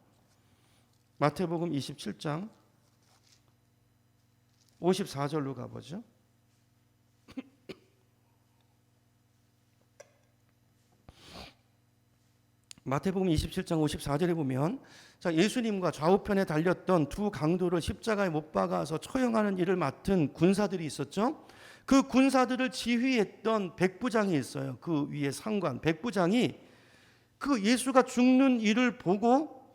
Speaker 1: 54절로 가보죠. 마태복음 27장 54절에 보면, 자, 예수님과 좌우편에 달렸던 두 강도를 십자가에 못 박아서 처형하는 일을 맡은 군사들이 있었죠. 그 군사들을 지휘했던 백부장이 있어요. 그 위에 상관 백부장이 그 예수가 죽는 일을 보고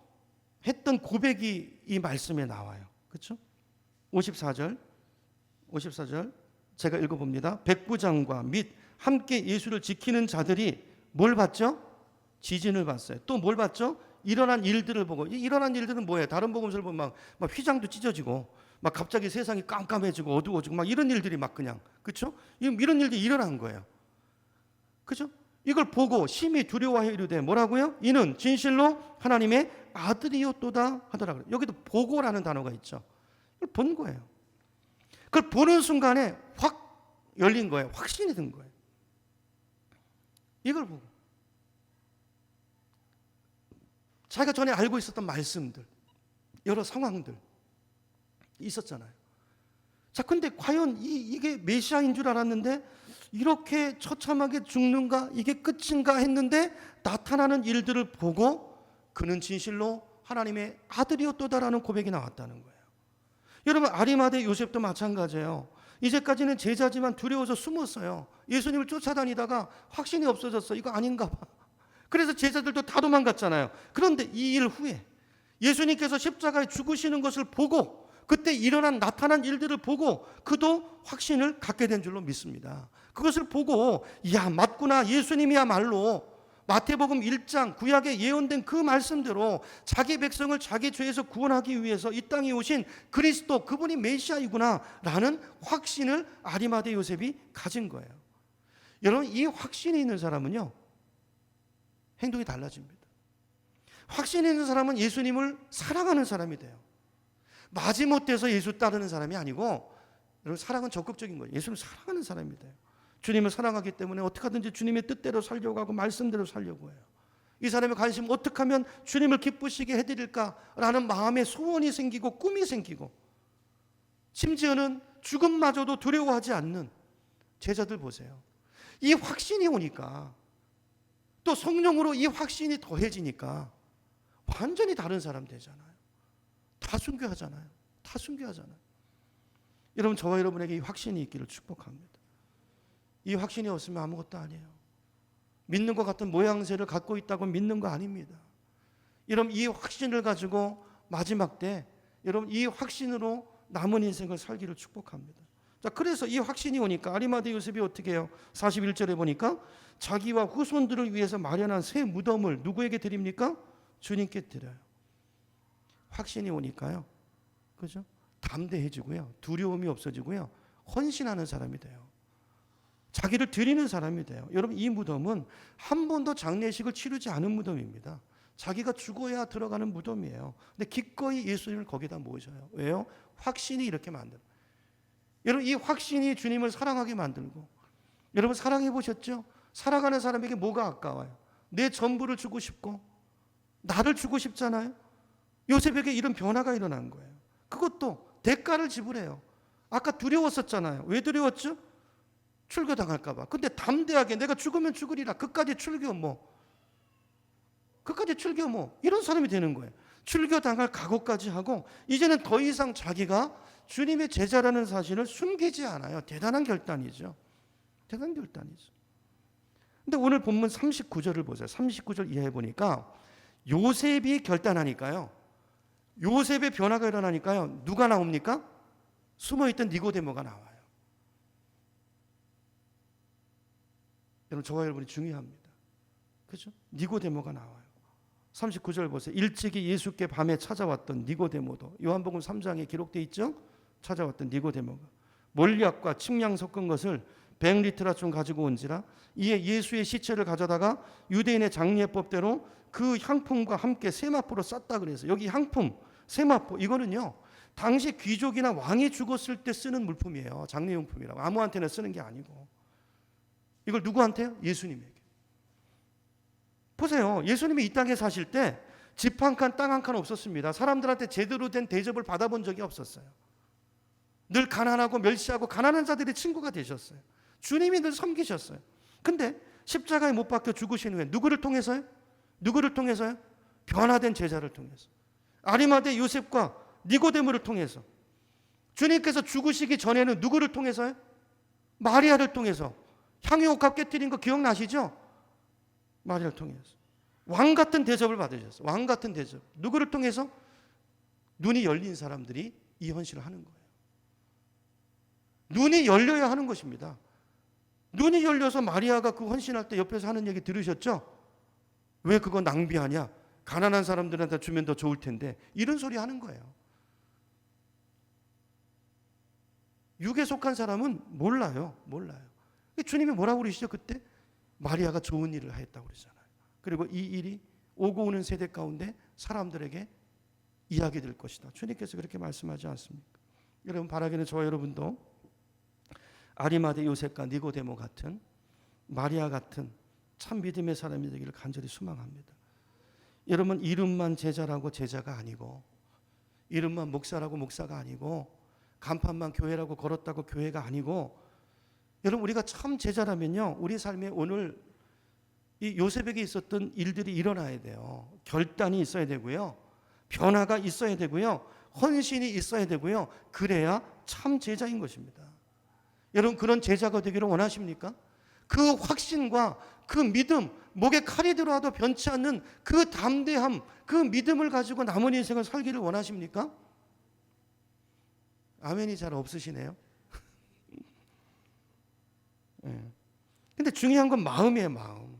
Speaker 1: 했던 고백이 이 말씀에 나와요. 그렇죠? 54절 제가 읽어봅니다. 백부장과 및 함께 예수를 지키는 자들이 뭘 봤죠? 지진을 봤어요. 또 뭘 봤죠? 일어난 일들을 보고. 일어난 일들은 뭐예요? 다른 복음서를 보면 막 휘장도 찢어지고 막 갑자기 세상이 깜깜해지고 어두워지고 막 이런 일들이 막 그냥, 그렇죠? 이런 일들이 일어난 거예요. 그렇죠? 이걸 보고 심히 두려워하여 이르되 뭐라고요? 이는 진실로 하나님의 아들이었도다 하더라고요. 여기도 보고라는 단어가 있죠. 이걸 본 거예요. 그걸 보는 순간에 확 열린 거예요. 확신이 든 거예요. 이걸 보고 자기가 전에 알고 있었던 말씀들, 여러 상황들 있었잖아요. 자, 근데 과연 이게 메시아인 줄 알았는데 이렇게 처참하게 죽는가? 이게 끝인가 했는데 나타나는 일들을 보고 그는 진실로 하나님의 아들이었도다라는 고백이 나왔다는 거예요. 여러분, 아리마대 요셉도 마찬가지예요. 이제까지는 제자지만 두려워서 숨었어요. 예수님을 쫓아다니다가 확신이 없어졌어. 이거 아닌가 봐. 그래서 제자들도 다 도망갔잖아요. 그런데 이 일 후에 예수님께서 십자가에 죽으시는 것을 보고 그때 나타난 일들을 보고 그도 확신을 갖게 된 줄로 믿습니다. 그것을 보고 야, 맞구나. 예수님이야말로 마태복음 1장 구약에 예언된 그 말씀대로 자기 백성을 자기 죄에서 구원하기 위해서 이 땅에 오신 그리스도, 그분이 메시아이구나 라는 확신을 아리마대 요셉이 가진 거예요. 여러분, 이 확신이 있는 사람은요, 행동이 달라집니다. 확신이 있는 사람은 예수님을 사랑하는 사람이 돼요. 마지못해서 예수 따르는 사람이 아니고, 여러분, 사랑은 적극적인 거예요. 예수님을 사랑하는 사람이 돼요. 주님을 사랑하기 때문에 어떻게 하든지 주님의 뜻대로 살려고 하고 말씀대로 살려고 해요. 이 사람의 관심은 어떻게 하면 주님을 기쁘시게 해드릴까라는 마음의 소원이 생기고 꿈이 생기고, 심지어는 죽음마저도 두려워하지 않는 제자들 보세요. 이 확신이 오니까, 또 성령으로 이 확신이 더해지니까 완전히 다른 사람 되잖아요. 다 순교하잖아요. 다 순교하잖아요. 여러분, 저와 여러분에게 이 확신이 있기를 축복합니다. 이 확신이 없으면 아무것도 아니에요. 믿는 것 같은 모양새를 갖고 있다고 믿는 거 아닙니다. 여러분, 이 확신을 가지고 마지막 때 여러분 이 확신으로 남은 인생을 살기를 축복합니다. 자, 그래서 이 확신이 오니까 아리마대 요셉이 어떻게 해요? 41절에 보니까 자기와 후손들을 위해서 마련한 새 무덤을 누구에게 드립니까? 주님께 드려요. 확신이 오니까요, 그죠? 담대해지고요, 두려움이 없어지고요, 헌신하는 사람이 돼요. 자기를 드리는 사람이 돼요. 여러분, 이 무덤은 한 번도 장례식을 치르지 않은 무덤입니다. 자기가 죽어야 들어가는 무덤이에요. 근데 기꺼이 예수님을 거기다 모셔요. 왜요? 확신이 이렇게 만들어요. 여러분, 이 확신이 주님을 사랑하게 만들고, 여러분 사랑해 보셨죠? 살아가는 사람에게 뭐가 아까워요? 내 전부를 주고 싶고 나를 주고 싶잖아요. 요셉에게 이런 변화가 일어난 거예요. 그것도 대가를 지불해요. 아까 두려웠었잖아요. 왜 두려웠죠? 출교당할까 봐. 근데 담대하게 내가 죽으면 죽으리라. 끝까지 출교 이런 사람이 되는 거예요. 출교당할 각오까지 하고 이제는 더 이상 자기가 주님의 제자라는 사실을 숨기지 않아요. 대단한 결단이죠. 대단한 결단이죠. 근데 오늘 본문 39절을 보세요. 39절 이하에 보니까 요셉이 결단하니까요, 요셉의 변화가 일어나니까요, 누가 나옵니까? 숨어있던 니고데모가 나와요. 여러분, 저와 여러분이 중요합니다. 그렇죠? 니고데모가 나와요. 39절 보세요. 일찍이 예수께 밤에 찾아왔던 니고데모도, 요한복음 3장에 기록되어 있죠? 찾아왔던 니고데모가 몰약과 침량 섞은 것을 100리터라쯤 가지고 온지라 이에 예수의 시체를 가져다가 유대인의 장례법대로 그 향품과 함께 세마포로 쌌다 그래서, 여기 향품, 세마포, 이거는요 당시 귀족이나 왕이 죽었을 때 쓰는 물품이에요. 장례용품이라고. 아무한테나 쓰는 게 아니고. 이걸 누구한테요? 예수님에게. 보세요. 예수님이 이 땅에 사실 때 집 한 칸, 땅 한 칸 없었습니다. 사람들한테 제대로 된 대접을 받아본 적이 없었어요. 늘 가난하고 멸시하고 가난한 자들의 친구가 되셨어요. 주님이 늘 섬기셨어요. 근데 십자가에 못 박혀 죽으신 후에 누구를 통해서요? 누구를 통해서요? 변화된 제자를 통해서, 아리마대 요셉과 니고데모를 통해서. 주님께서 죽으시기 전에는 누구를 통해서요? 마리아를 통해서. 향유옥합 깨뜨린 거 기억나시죠? 마리아를 통해서 왕 같은 대접을 받으셨어요. 왕 같은 대접. 누구를 통해서? 눈이 열린 사람들이 이 헌신을 하는 거예요. 눈이 열려야 하는 것입니다. 눈이 열려서 마리아가 그 헌신할 때 옆에서 하는 얘기 들으셨죠? 왜 그거 낭비하냐? 가난한 사람들한테 주면 더 좋을 텐데. 이런 소리 하는 거예요. 육에 속한 사람은 몰라요. 주님이 뭐라고 그러시죠? 그때 마리아가 좋은 일을 하였다고 그러잖아요. 그리고 이 일이 오고 오는 세대 가운데 사람들에게 이야기될 것이다. 주님께서 그렇게 말씀하지 않습니까? 여러분, 바라기는 저와 여러분도 아리마대 요셉과 니고데모 같은, 마리아 같은 참 믿음의 사람이 되기를 간절히 소망합니다. 여러분, 이름만 제자라고 제자가 아니고, 이름만 목사라고 목사가 아니고, 간판만 교회라고 걸었다고 교회가 아니고, 여러분, 우리가 참 제자라면요, 우리 삶에 오늘 이 요셉에게 있었던 일들이 일어나야 돼요. 결단이 있어야 되고요, 변화가 있어야 되고요, 헌신이 있어야 되고요. 그래야 참 제자인 것입니다. 여러분, 그런 제자가 되기를 원하십니까? 그 확신과 그 믿음, 목에 칼이 들어와도 변치 않는 그 담대함, 그 믿음을 가지고 남은 인생을 살기를 원하십니까? 아멘이 잘 없으시네요. 네. 근데 중요한 건 마음이에요, 마음.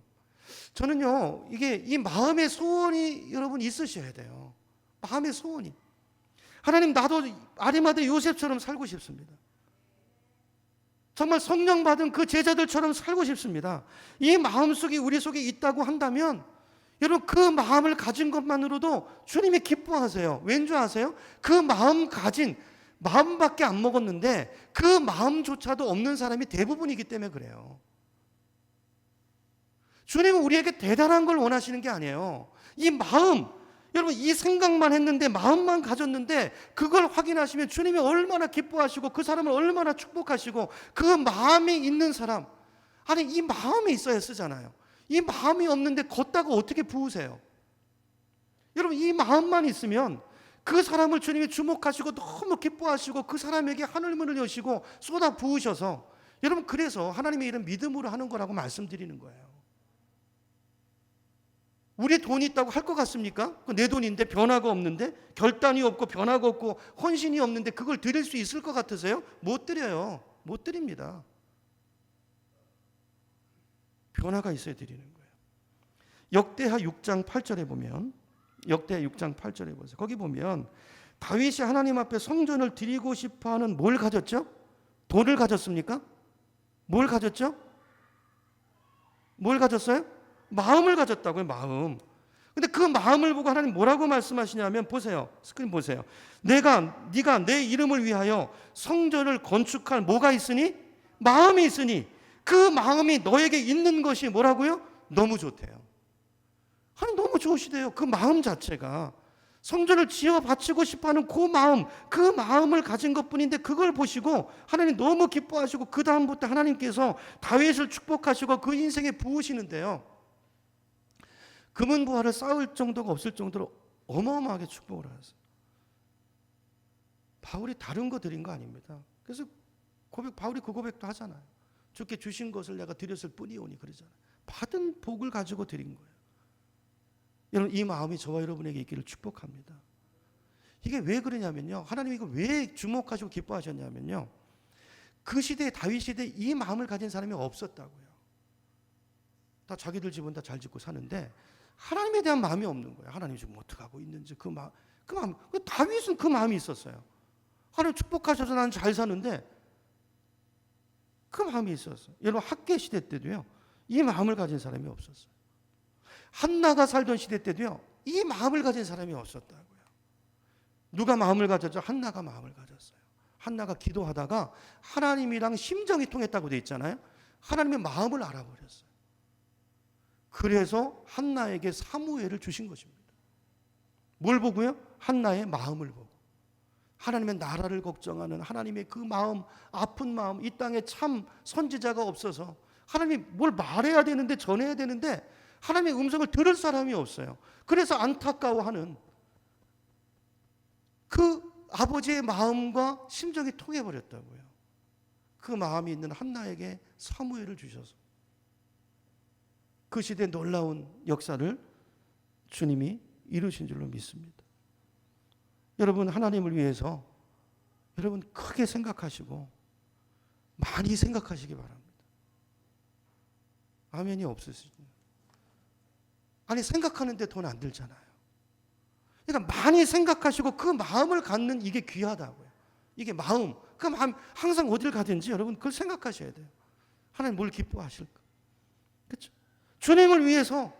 Speaker 1: 저는요, 이 마음의 소원이 여러분 있으셔야 돼요. 마음의 소원이. 하나님, 나도 아리마대 요셉처럼 살고 싶습니다. 정말 성령 받은 그 제자들처럼 살고 싶습니다. 이 마음속이 우리 속에 있다고 한다면 여러분, 그 마음을 가진 것만으로도 주님이 기뻐하세요. 왠 줄 아세요? 그 마음 가진, 마음밖에 안 먹었는데 그 마음조차도 없는 사람이 대부분이기 때문에 그래요. 주님은 우리에게 대단한 걸 원하시는 게 아니에요. 이 마음, 여러분, 이 생각만 했는데, 마음만 가졌는데 그걸 확인하시면 주님이 얼마나 기뻐하시고 그 사람을 얼마나 축복하시고, 그 마음이 있는 사람, 아니 이 마음이 있어야 쓰잖아요. 이 마음이 없는데 걷다가 어떻게 부으세요? 여러분, 이 마음만 있으면 그 사람을 주님이 주목하시고 너무 기뻐하시고 그 사람에게 하늘문을 여시고 쏟아 부으셔서, 여러분, 그래서 하나님의 일은 믿음으로 하는 거라고 말씀드리는 거예요. 우리 돈이 있다고 할 것 같습니까? 내 돈인데, 변화가 없는데, 결단이 없고 변화가 없고 헌신이 없는데 그걸 드릴 수 있을 것 같으세요? 못 드려요. 못 드립니다. 변화가 있어야 드리는 거예요. 역대하 6장 8절에 보면, 역대하 6장 8절에 보세요. 거기 보면 다윗이 하나님 앞에 성전을 드리고 싶어하는 뭘 가졌죠? 돈을 가졌습니까? 뭘 가졌죠? 뭘 가졌어요? 마음을 가졌다고요, 마음. 근데 그 마음을 보고 하나님 뭐라고 말씀하시냐면, 보세요. 스크린 보세요. 네가 내 이름을 위하여 성전을 건축할 뭐가 있으니? 마음이 있으니 그 마음이 너에게 있는 것이 뭐라고요? 너무 좋대요. 하나님 너무 좋으시대요. 그 마음 자체가. 성전을 지어 바치고 싶어하는 그 마음, 그 마음을 가진 것뿐인데 그걸 보시고 하나님 너무 기뻐하시고 그 다음부터 하나님께서 다윗을 축복하시고 그 인생에 부으시는데요. 금은 부하를 쌓을 정도가 없을 정도로 어마어마하게 축복을 하셨어요. 바울이 다른 거 드린 거 아닙니다. 그래서 바울이 그 고백도 하잖아요. 주께 주신 것을 내가 드렸을 뿐이오니 그러잖아요. 받은 복을 가지고 드린 거예요. 여러분, 이 마음이 저와 여러분에게 있기를 축복합니다. 이게 왜 그러냐면요, 하나님이 이걸 왜 주목하시고 기뻐하셨냐면요, 그 시대에, 다윗 시대에 이 마음을 가진 사람이 없었다고요. 다 자기들 집은 다 잘 짓고 사는데 하나님에 대한 마음이 없는 거예요. 하나님 지금 어떻게 하고 있는지 그 마음. 다윗은 그 마음이 있었어요. 하나님 축복하셔서 나는 잘 사는데 그 마음이 있었어요. 여러분, 학계 시대 때도요, 이 마음을 가진 사람이 없었어요. 한나가 살던 시대 때도요, 이 마음을 가진 사람이 없었다고요. 누가 마음을 가졌죠? 한나가 마음을 가졌어요. 한나가 기도하다가 하나님이랑 심정이 통했다고 돼 있잖아요. 하나님의 마음을 알아버렸어요. 그래서 한나에게 사무엘을 주신 것입니다. 뭘 보고요? 한나의 마음을 보고. 하나님의 나라를 걱정하는 하나님의 그 마음, 아픈 마음, 이 땅에 참 선지자가 없어서 하나님이 뭘 말해야 되는데, 전해야 되는데 하나님의 음성을 들을 사람이 없어요. 그래서 안타까워하는 그 아버지의 마음과 심정이 통해버렸다고요. 그 마음이 있는 한나에게 사무엘을 주셔서 그 시대의 놀라운 역사를 주님이 이루신 줄로 믿습니다. 여러분, 하나님을 위해서 여러분 크게 생각하시고 많이 생각하시기 바랍니다. 아멘이 없으시죠? 아니, 생각하는데 돈 안 들잖아요. 그러니까 많이 생각하시고 그 마음을 갖는, 이게 귀하다고요. 이게 마음. 그 마음 항상 어딜 가든지 여러분 그걸 생각하셔야 돼요. 하나님 뭘 기뻐하실까? 그렇죠? 주님을 위해서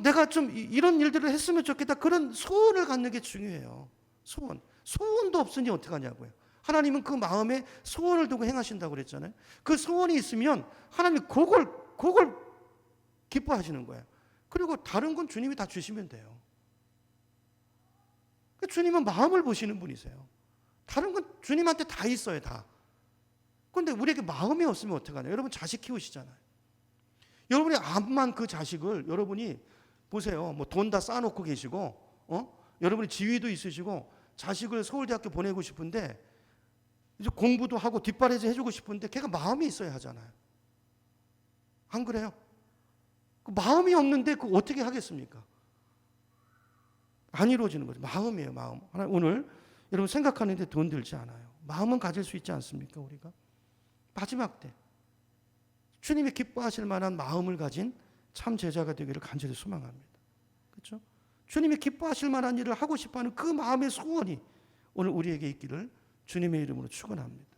Speaker 1: 내가 좀 이런 일들을 했으면 좋겠다, 그런 소원을 갖는 게 중요해요. 소원도 없으니 어떡하냐고요. 하나님은 그 마음에 소원을 두고 행하신다고 그랬잖아요. 그 소원이 있으면 하나님이 그걸 기뻐하시는 거예요. 그리고 다른 건 주님이 다 주시면 돼요. 주님은 마음을 보시는 분이세요. 다른 건 주님한테 다 있어요, 다. 그런데 우리에게 마음이 없으면 어떡하냐. 여러분, 자식 키우시잖아요. 여러분이 암만 그 자식을, 여러분이 보세요, 뭐 돈 다 쌓아놓고 계시고, 여러분이 지위도 있으시고 자식을 서울대학교 보내고 싶은데 이제 공부도 하고 뒷바라지 해주고 싶은데 걔가 마음이 있어야 하잖아요. 안 그래요? 그 마음이 없는데 그 어떻게 하겠습니까? 안 이루어지는 거죠. 마음이에요, 마음. 오늘 여러분 생각하는데 돈 들지 않아요. 마음은 가질 수 있지 않습니까, 우리가? 마지막 때 주님이 기뻐하실 만한 마음을 가진 참 제자가 되기를 간절히 소망합니다. 그렇죠? 주님이 기뻐하실 만한 일을 하고 싶어하는 그 마음의 소원이 오늘 우리에게 있기를 주님의 이름으로 축원합니다.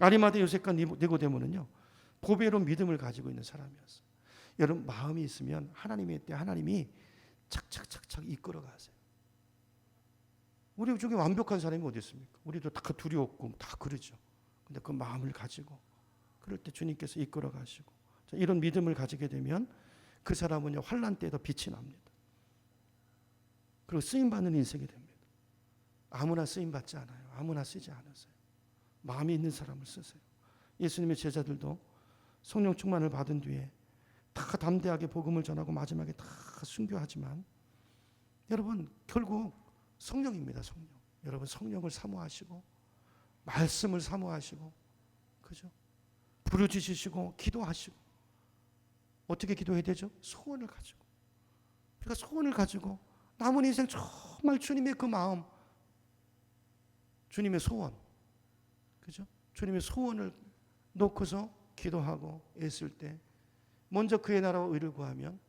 Speaker 1: 아리마대 요셉과 니고데모는요, 보배로운 믿음을 가지고 있는 사람이었어요. 여러분 마음이 있으면 하나님의 때 하나님이 착착착착 이끌어 가세요. 우리 중에 완벽한 사람이 어디 있습니까? 우리도 다 두려웠고 다 그러죠. 근데 그 마음을 가지고 그럴 때 주님께서 이끌어 가시고, 이런 믿음을 가지게 되면 그 사람은 환난 때에도 빛이 납니다. 그리고 쓰임 받는 인생이 됩니다. 아무나 쓰임 받지 않아요. 아무나 쓰지 않으세요. 마음이 있는 사람을 쓰세요. 예수님의 제자들도 성령 충만을 받은 뒤에 다 담대하게 복음을 전하고 마지막에 다 순교하지만 여러분 결국 성령입니다. 성령. 여러분 성령을 사모하시고 말씀을 사모하시고, 그죠? 부르짖으시고 기도하시고. 어떻게 기도해야 되죠? 소원을 가지고. 우리가 소원을 가지고 남은 인생 정말 주님의 그 마음, 주님의 소원, 그죠? 주님의 소원을 놓고서 기도하고 애쓸 때 먼저 그의 나라와 의를 구하면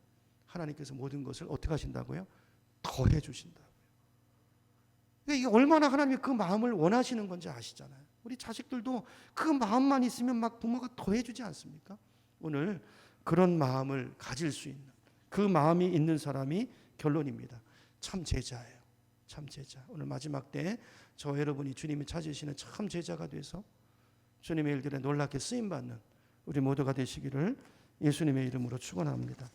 Speaker 1: 하나님께서 모든 것을 어떻게 하신다고요? 더해 주신다고요. 이게 얼마나 하나님이 그 마음을 원하시는 건지 아시잖아요. 우리 자식들도 그 마음만 있으면 막 부모가 더해 주지 않습니까? 오늘 그런 마음을 가질 수 있는, 그 마음이 있는 사람이 결론입니다. 참 제자예요. 참 제자. 오늘 마지막 때 저 여러분이 주님이 찾으시는 참 제자가 돼서 주님의 일들에 놀랍게 쓰임받는 우리 모두가 되시기를 예수님의 이름으로 축원합니다.